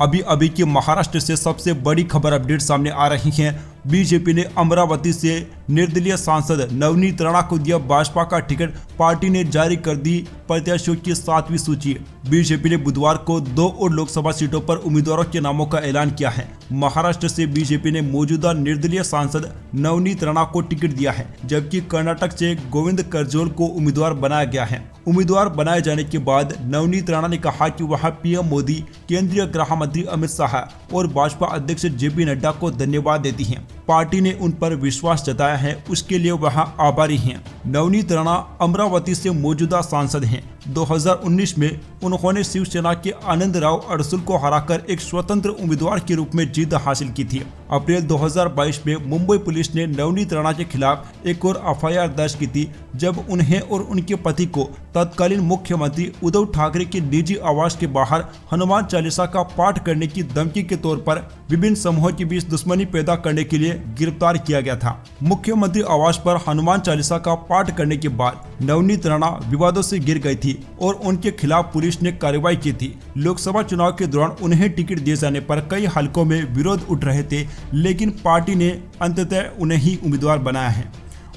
अभी अभी की महाराष्ट्र से सबसे बड़ी खबर अपडेट सामने आ रही है। बीजेपी ने अमरावती से निर्दलीय सांसद नवनीत राणा को दिया भाजपा का टिकट। पार्टी ने जारी कर दी प्रत्याशियों की 7वीं सूची। बीजेपी ने बुधवार को 2 और लोकसभा सीटों पर उम्मीदवारों के नामों का ऐलान किया है। महाराष्ट्र से बीजेपी ने मौजूदा निर्दलीय सांसद नवनीत राणा को टिकट दिया है, जबकि कर्नाटक से गोविंद करजोल को उम्मीदवार बनाया गया है। उम्मीदवार बनाए जाने के बाद नवनीत राणा ने कहा कि वह पीएम मोदी, केंद्रीय गृह मंत्री अमित शाह और भाजपा अध्यक्ष जेपी नड्डा को धन्यवाद देती है। पार्टी ने उन पर विश्वास जताया है, उसके लिए वह आभारी हैं। नवनीत राणा अमरावती से मौजूदा सांसद हैं। 2019 में उन्होंने शिवसेना के आनंदराव अडसूल को हराकर एक स्वतंत्र उम्मीदवार के रूप में जीत हासिल की थी। अप्रैल 2022 में मुंबई पुलिस ने नवनीत राणा के खिलाफ एक और एफआईआर दर्ज की थी, जब उन्हें और उनके पति को तत्कालीन मुख्यमंत्री उद्धव ठाकरे के निजी आवास के बाहर हनुमान चालीसा का पाठ करने की धमकी के तौर पर विभिन्न समूहों के बीच दुश्मनी पैदा करने के लिए गिरफ्तार किया गया था। मुख्यमंत्री आवास पर हनुमान चालीसा का पाठ करने के बाद नवनीत राणा विवादों से घिर गई थी और उनके खिलाफ पुलिस ने कार्रवाई की थी। लोकसभा चुनाव के दौरान उन्हें टिकट दिए जाने पर कई हलकों में विरोध उठ रहे थे, लेकिन पार्टी ने अंततः उन्हें ही उम्मीदवार बनाया है।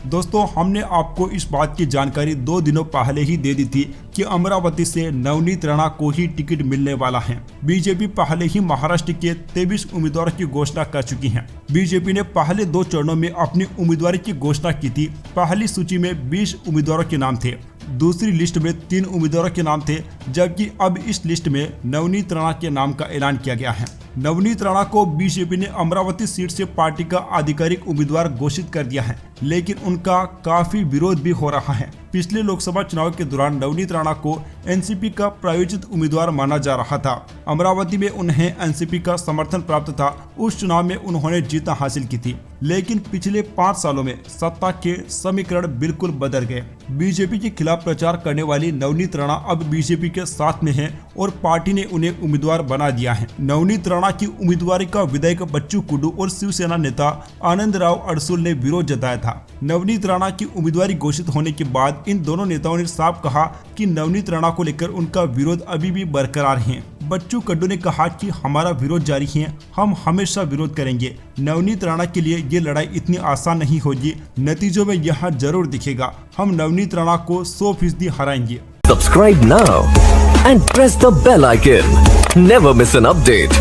दोस्तों, हमने आपको इस बात की जानकारी 2 दिनों पहले ही दे दी थी कि अमरावती से नवनीत राणा को ही टिकट मिलने वाला है। बीजेपी पहले ही महाराष्ट्र के 23 उम्मीदवारों की घोषणा कर चुकी है। बीजेपी ने पहले 2 चरणों में अपनी उम्मीदवारी की घोषणा की थी। पहली सूची में 20 उम्मीदवारों के नाम थे, दूसरी लिस्ट में 3 उम्मीदवारों के नाम थे, जबकि अब इस लिस्ट में नवनीत राणा के नाम का ऐलान किया गया है। नवनीत राणा को बीजेपी ने अमरावती सीट से पार्टी का आधिकारिक उम्मीदवार घोषित कर दिया है, लेकिन उनका काफी विरोध भी हो रहा है। पिछले लोकसभा चुनाव के दौरान नवनीत राणा को एनसीपी का प्रायोजित उम्मीदवार माना जा रहा था। अमरावती में उन्हें एनसीपी का समर्थन प्राप्त था। उस चुनाव में उन्होंने जीत हासिल की थी, लेकिन पिछले 5 सालों में सत्ता के समीकरण बिल्कुल बदल गए। बीजेपी के खिलाफ प्रचार करने वाली नवनीत राणा अब बीजेपी के साथ में है और पार्टी ने उन्हें उम्मीदवार बना दिया है। नवनीत राणा की उम्मीदवारी का विधायक बच्चू कुड्डू और शिवसेना नेता आनंदराव अडसूल ने विरोध जताया था। नवनीत राणा की उम्मीदवारी घोषित होने के बाद इन दोनों नेताओं ने साफ कहा कि नवनीत राणा को लेकर उनका विरोध अभी भी बरकरार है। बच्चू कुड्डू ने कहा कि हमारा विरोध जारी है, हम हमेशा विरोध करेंगे। नवनीत राणा के लिए ये लड़ाई इतनी आसान नहीं होगी, नतीजों में यह जरूर दिखेगा। हम नवनीत राणा को 100% हराएंगे। Subscribe now and press the bell icon. Never miss an update.